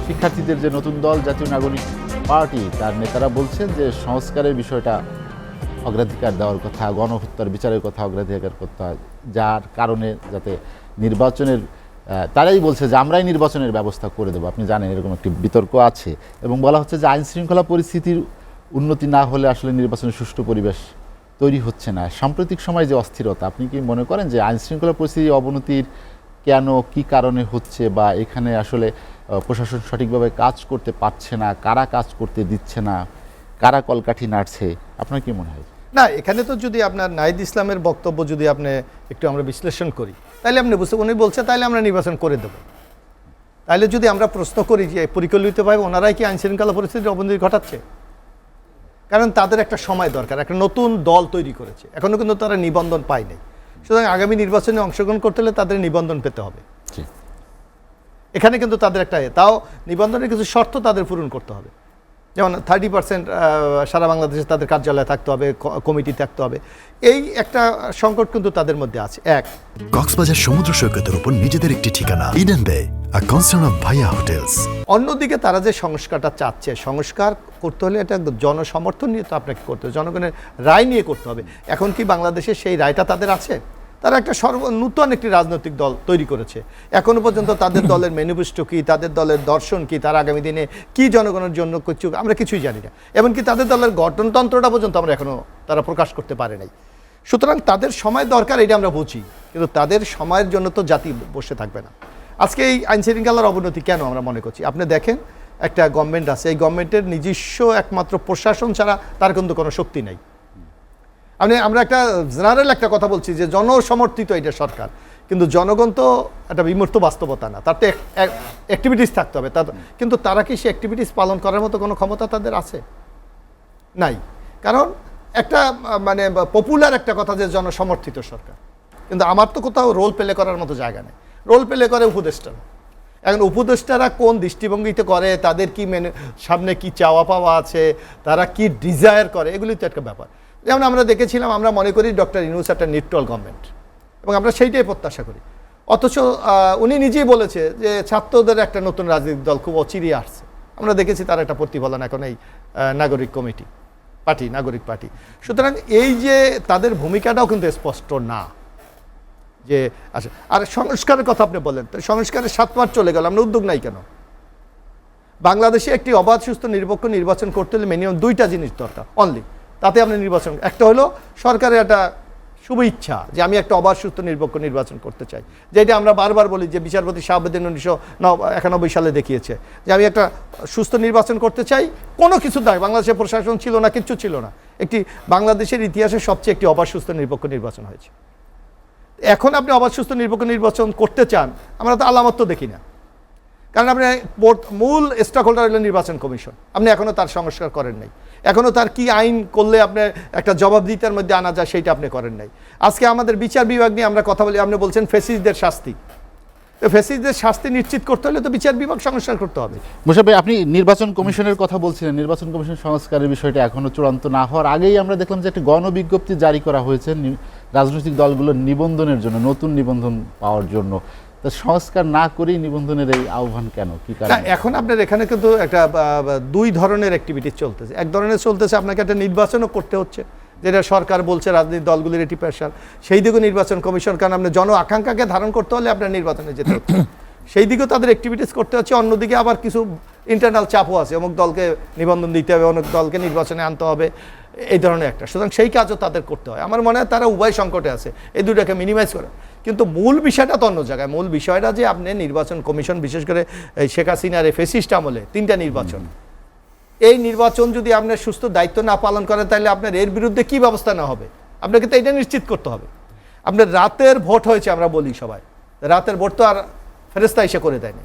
শিক্ষার্থীদের যে নতুন দল জাতীয় নাগরিক পার্টি তার নেতারা বলছেন যে সংস্কারের বিষয়টা অগ্রাধিকার দেওয়ার কথা, গণহত্যার বিচারের কথা অগ্রাধিকার করতে হয়, যার কারণে যাতে নির্বাচনের তারাই বলছে যে আমরাই নির্বাচনের ব্যবস্থা করে দেবো। আপনি জানেন এরকম একটি বিতর্ক আছে এবং বলা হচ্ছে যে আইন শৃঙ্খলা পরিস্থিতির উন্নতি না হলে আসলে নির্বাচনের সুষ্ঠু পরিবেশ তৈরি হচ্ছে না। সাম্প্রতিক সময় যে অস্থিরতা, আপনি কি মনে করেন যে আইন শৃঙ্খলা পরিস্থিতির অবনতির কেন, কি কারণে হচ্ছে, বা এখানে আসলে প্রশাসন সঠিকভাবে কাজ করতে পারছে না, কারা কাজ করতে দিচ্ছে না, কারা কলকাঠি নাড়ছে, আপনার কি মনে হয়? না, এখানে তো যদি আপনার নাহিদ ইসলামের বক্তব্য যদি আপনি একটু আমরা বিশ্লেষণ করি তাহলে আপনি উনি বলছে তাহলে আমরা নির্বাচন করে দেব। তাহলে যদি আমরা প্রশ্ন করি যে পরিকল্পিতভাবে ওনারাই কি আইন শৃঙ্খলা পরিস্থিতির অবনতি ঘটাচ্ছে? কারণ তাদের একটা সময় দরকার, একটা নতুন দল তৈরি করেছে, এখনও কিন্তু তারা নিবন্ধন পায়নি। সুতরাং আগামী নির্বাচনে অংশগ্রহণ করতে হলে তাদের নিবন্ধন পেতে হবে। এখানে কিন্তু তাদের একটা তাও নিবন্ধনের কিছু শর্ত তাদের পূরণ করতে হবে, যেমন 30% সারা বাংলাদেশে তাদের কার্যালয়ে থাকতে হবে, কমিটি থাকতে হবে। এই একটা সংকট কিন্তু তাদের মধ্যে আছে। এক, কক্সবাজার সমুদ্র সৈকতের উপর নিজেদের একটি ঠিকানা, ইডেন বে, আ কনসার্ন অফ ভাইয়া হোটেলস। অন্যদিকে তারা যে সংস্কারটা চাচ্ছে, সংস্কার করতে হলে এটা জনসমর্থন নিয়ে তো আপনাকে করতে হবে, জনগণের রায় নিয়ে করতে হবে। এখন কি বাংলাদেশে সেই রায়টা তাদের আছে? তারা একটা নূতন একটি রাজনৈতিক দল তৈরি করেছে। এখনো পর্যন্ত তাদের দলের ম্যানিফেস্টো কি, তাদের দলের দর্শন কি, তারা আগামী দিনে কি জনগণের জন্য কিছু আমরা কিছুই জানি না। এমনকি তাদের দলের গঠনতন্ত্রটা পর্যন্ত আমরা এখনো তারা প্রকাশ করতে পারে নাই। সুতরাং তাদের সময় দরকার, এটা আমরা বুঝি, কিন্তু তাদের সময়ের জন্য তো জাতি বসে থাকবে না। আজকে এই আইন শৃঙ্খলার অবনতি কেন আমরা মনে করছি? আপনি দেখেন, একটা গভর্নমেন্ট আছে, এই গভর্নমেন্টের নিজস্ব একমাত্র প্রশাসন ছাড়া তার কিন্তু কোনো শক্তি নেই। আমরা একটা জেনারেল একটা কথা বলছি যে জনসমর্থিত এটা সরকার, কিন্তু জনগণ তো একটা বিমূর্ত বাস্তবতা না, তার তো অ্যাক্টিভিটিস থাকতে হবে। কিন্তু তারা কি সে অ্যাক্টিভিটিস পালন করার মতো কোনো ক্ষমতা তাদের আছে? নাই। কারণ একটা মানে পপুলার একটা কথা যে জনসমর্থিত সরকার, কিন্তু আমার তো কোথাও রোল প্লে করার মতো জায়গা নেই। রোল প্লে করে উপদেষ্টারা। এখন উপদেষ্টারা কোন দৃষ্টিভঙ্গিতে করে, তাদের কি সামনে কি চাওয়া পাওয়া আছে, তারা কি ডিজায়ার করে, এগুলি তো একটা ব্যাপার। যেমন আমরা দেখেছিলাম, আমরা মনে করি ডক্টর ইউনূস একটা নিউট্রাল গভর্নমেন্ট এবং আমরা সেইটাই প্রত্যাশা করি। অথচ উনি নিজেই বলেছে যে ছাত্রদের একটা নতুন রাজনৈতিক দল খুব অচিরেই আসছে। আমরা দেখেছি তার একটা প্রতিফলন এখন এই নাগরিক পার্টি। সুতরাং এই যে তাদের ভূমিকাটাও কিন্তু স্পষ্ট না যে আচ্ছা। আর সংস্কারের কথা আপনি বলেন, সংস্কারের 7 মাস চলে গেল, আমরা উদ্যোগ নাই কেন? বাংলাদেশে একটি অবাধ সুস্থ নিরপেক্ষ নির্বাচন করতে হলে মিনিমাম 2টা জিনিস দরকার অনলি, তাতে আপনি নির্বাচন। একটা হলো সরকারের একটা শুভ ইচ্ছা যে আমি একটা অবাধ সুস্থ নিরপেক্ষ নির্বাচন করতে চাই, যেটা আমরা বারবার বলি যে বিচারপতি শাহাবুদ্দিন 1991 সালে দেখিয়েছে যে আমি একটা সুস্থ নির্বাচন করতে চাই। কোনো কিছু নয়, বাংলাদেশের প্রশাসন ছিল না, কিচ্ছু ছিল না, একটি বাংলাদেশের ইতিহাসে সবচেয়ে একটি অবাধ সুস্থ নিরপেক্ষ নির্বাচন হয়েছে। এখন আপনি অবাধ সুস্থ নিরপেক্ষ নির্বাচন করতে চান, আমরা তো আলামত তো দেখি না। কারণ আপনি মূল স্টক হোল্ডার হলেন নির্বাচন কমিশন, আপনি এখনও তার সংস্কার করেন নাই, এখনও তার কি আইন করলে আপনার একটা জবাবদিহিতার মধ্যে আনা যায় সেইটা আপনি করেন নাই। আজকে আমাদের বিচার বিভাগ নিয়ে আমরা কথা বলি, আপনি বলছেন ফ্যাসিস্টদের শাস্তি। তো ফ্যাসিস্টদের শাস্তি নিশ্চিত করতে হলে তো বিচার বিভাগ সংস্কার করতে হবে। মোশাররফ ভাই, আপনি নির্বাচন কমিশনের কথা বলছিলেন। নির্বাচন কমিশন সংস্কারের বিষয়টা এখনও চূড়ান্ত না হওয়ার আগেই আমরা দেখলাম যে একটি গণবিজ্ঞপ্তি জারি করা হয়েছে রাজনৈতিক দলগুলোর নিবন্ধনের জন্য, নতুন নিবন্ধন পাওয়ার জন্য। তা সংস্কার না করেই নিবন্ধনের এই আহ্বান কেন, কি কারণ? এখন আপনার এখানে কিন্তু একটা 2 ধরনের অ্যাক্টিভিটি চলতেছে। এক ধরনের চলতেছে আপনাকে একটা নির্বাচনও করতে হচ্ছে, যেটা সরকার বলছে রাজনৈতিক দলগুলির এটি প্রেশার, সেই দিকেও নির্বাচন কমিশন, কারণ আপনার জন আকাঙ্ক্ষাকে ধারণ করতে হলে আপনার নির্বাচনে যেতে হচ্ছে, সেই দিকেও তাদের অ্যাক্টিভিটিস করতে হচ্ছে। অন্যদিকে আবার কিছু ইন্টারনাল চাপও আছে, অমুক দলকে নিবন্ধন দিতে হবে, অনেক দলকে নির্বাচনে আনতে হবে, এই ধরনের একটা। সুতরাং সেই কাজও তাদের করতে হয়। আমার মনে হয় তারা উভয় সংকটে আছে, এই দুটাকে মিনিমাইজ করে। কিন্তু মূল বিষয়টা তো অন্য জায়গায়। মূল বিষয়টা যে আপনি নির্বাচন কমিশন, বিশেষ করে এই শেখ হাসিনার এই ফ্যাসিস্ট আমলে 3টা নির্বাচন, এই নির্বাচন যদি আপনার সুস্থ দায়িত্ব না পালন করেন তাহলে আপনার এর বিরুদ্ধে কি ব্যবস্থা না হবে, আপনাকে তো এটা নিশ্চিত করতে হবে। আপনার রাতের ভোট হয়েছে, আমরা বলি সবাই, রাতের ভোট তো আর ফেরেস্তা এসে করে দেয়নি,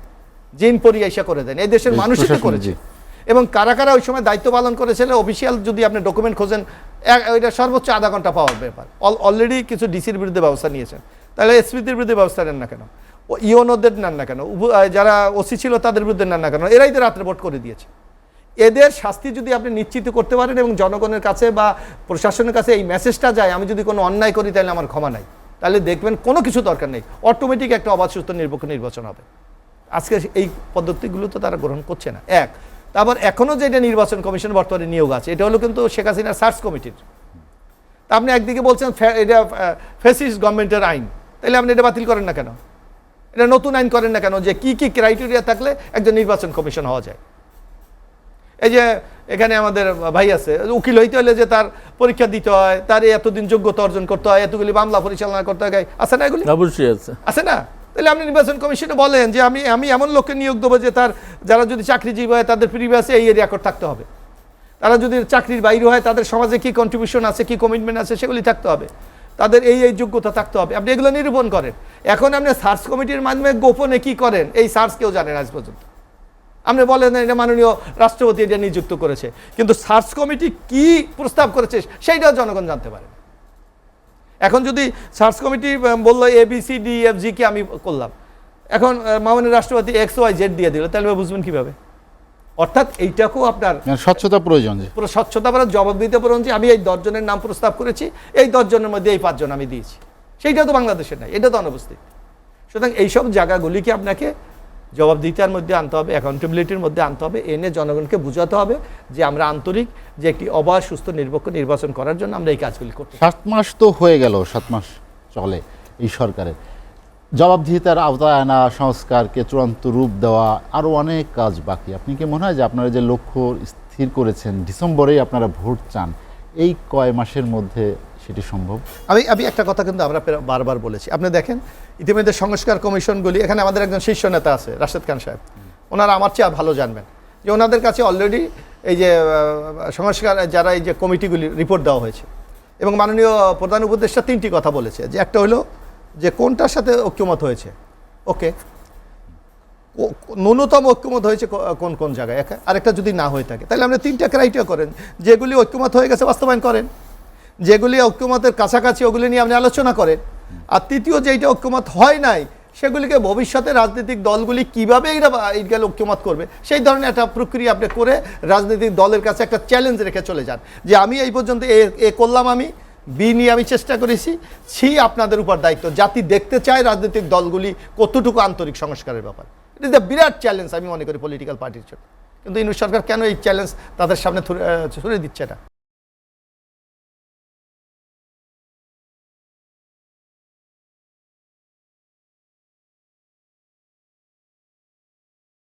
জিন পরি এসে করে দেয়নি, এই দেশের মানুষই করেছে। এবং কারা কারা ওই সময় দায়িত্ব পালন করেছিল অফিসিয়াল যদি আপনি ডকুমেন্ট খোঁজেন, ওইটা সর্বোচ্চ আধা ঘন্টা পাওয়ার ব্যাপার। অলরেডি কিছু ডিসির বিরুদ্ধে ব্যবস্থা নিয়েছেন, তাহলে এসপিদের বিরুদ্ধে ব্যবস্থা নেন না কেন, ইওনোদের নেন না কেন, যারা ওসি ছিল তাদের বিরুদ্ধে নেন না কেন? এরাই তো রাত্রে ভোট করে দিয়েছে। এদের শাস্তি যদি আপনি নিশ্চিত করতে পারেন এবং জনগণের কাছে বা প্রশাসনের কাছে এই মেসেজটা যায়, আমি যদি কোনো অন্যায় করি তাহলে আমার ক্ষমা নাই, তাহলে দেখবেন কোনো কিছু দরকার নেই, অটোমেটিক একটা অবাধ সুস্থ নিরপেক্ষ নির্বাচন হবে। আজকে এই পদ্ধতিগুলো তো তারা গ্রহণ করছে না। এক, তারপর এখনও যেটা নির্বাচন কমিশন বর্তমানে নিয়োগ আছে, এটা হলো কিন্তু শেখ হাসিনার সার্চ কমিটির। তা আপনি একদিকে বলছেন এটা ফ্যাসিস্ট গভর্নমেন্টের আইন, তাহলে আপনি এটা বাতিল করেন না কেন? এটা নতুন আইন করেন না কেন যে কি কি ক্রাইটেরিয়া থাকলে একজন নির্বাচন কমিশন হওয়া যায়? এই যে এখানে আমাদের ভাই আছে, উকিল হইতে হলে যে তার পরীক্ষা দিতে হয়, তার এতদিন যোগ্যতা অর্জন করতে হয়, এতগুলি মামলা পরিচালনা করতে হয়, আছে না এগুলি? অবশ্যই আছে না? তাহলে আপনি নির্বাচন কমিশনে বলেন যে আমি এমন লোককে নিয়োগ দেবো যে তার যারা যদি চাকরিজীবী হয় তাদের প্রিভিয়াসে এই রেকর্ড থাকতে হবে, তারা যদি চাকরির বাইরে হয় তাদের সমাজে কি কন্ট্রিবিউশন আছে, কি কমিটমেন্ট আছে সেগুলি থাকতে হবে, তাদের এই যোগ্যতা থাকতে হবে। আপনি এগুলো নিরূপণ করেন। এখন আপনি সার্চ কমিটির মাধ্যমে গোপনে কি করেন এই সার্চ কেউ জানেন আজ পর্যন্ত। আপনি বলেন না এটা মাননীয় রাষ্ট্রপতি এটা নিযুক্ত করেছে, কিন্তু সার্চ কমিটি কি প্রস্তাব করেছে সেইটাও জনগণ জানতে পারে। এখন যদি সার্চ কমিটি বললো ABCDEFG কে আমি করলাম, এখন মাননীয় রাষ্ট্রপতি XYZ দিয়ে দিল, তাহলে বুঝবেন কিভাবে? অর্থাৎ এইটাকেও আপনার স্বচ্ছতা প্রয়োজন, যে পুরো স্বচ্ছতা বলার জবাব দিতে পারেন যে আমি এই 10 জনের নাম প্রস্তাব করেছি, এই 10 জনের মধ্যে এই 5 জন আমি দিয়েছি। সেইটা তো বাংলাদেশে নাই, এটা তো অনুপস্থিত। সুতরাং এইসব জায়গাগুলিকে আপনাকে জবাবদিহিতার মধ্যে আনতে হবে, অ্যাকাউন্টেবিলিটির মধ্যে আনতে হবে, এনে জনগণকে বোঝাতে হবে যে আমরা আন্তরিক, যে একটি অবাধ সুস্থ নিরপেক্ষ নির্বাচন করার জন্য আমরা এই কাজগুলি করতে। 7 মাস তো হয়ে গেল, 7 মাস চলে এই সরকারের। জবাবদিহিতার আওতায় আনা, সংস্কারকে চূড়ান্ত রূপ দেওয়া, আরও অনেক কাজ বাকি। আপনি কি মনে হয় যে আপনারা যে লক্ষ্য স্থির করেছেন, ডিসেম্বরেই আপনারা ভোট চান, এই কয় মাসের মধ্যে সেটি সম্ভব? আমি একটা কথা কিন্তু আমরা বারবার বলেছি, আপনি দেখেন ইতিমধ্যে সংস্কার কমিশনগুলি, এখানে আমাদের একজন শীর্ষ নেতা আছে রাশেদ খান সাহেব, ওনারা আমার চেয়ে ভালো জানবেন যে ওনাদের কাছে অলরেডি এই যে সংস্কার যারা এই যে কমিটিগুলি রিপোর্ট দেওয়া হয়েছে, এবং মাননীয় প্রধান উপদেষ্টা 3টি কথা বলেছে, যে একটা হলো যে কোনটার সাথে ঐক্যমত হয়েছে, ওকে, ন্যূনতম ঐক্যমত হয়েছে কোন কোন জায়গায়, আরেকটা যদি না হয়ে থাকে তাহলে আপনি 3টা ক্রাইটেরিয়া করেন, যেগুলি ঐক্যমত হয়ে গেছে বাস্তবায়ন করেন, যেগুলি ঐক্যমতের কাছাকাছি ওগুলি নিয়ে আপনি আলোচনা করেন, আর তৃতীয় যেটা ঐক্যমত হয় নাই সেগুলিকে ভবিষ্যতে রাজনৈতিক দলগুলি কীভাবে এইটা ঐক্যমত করবে সেই ধরনের একটা প্রক্রিয়া আপনি করে রাজনৈতিক দলের কাছে একটা চ্যালেঞ্জ রেখে চলে যান, যে আমি এই পর্যন্ত এ করলাম, আমি বি নিয়ে আমি চেষ্টা করেছি, সি আপনাদের উপর দায়িত্ব। জাতি দেখতে চায় রাজনৈতিক দলগুলি কতটুকু আন্তরিক সংস্কারের ব্যাপার। It is the Virat challenge আমি মনে করি পলিটিক্যাল পার্টির জন্য। কিন্তু ইউনিট সরকার কেন এই চ্যালেঞ্জ তাদের সামনে ছুড়ে দিচ্ছে না?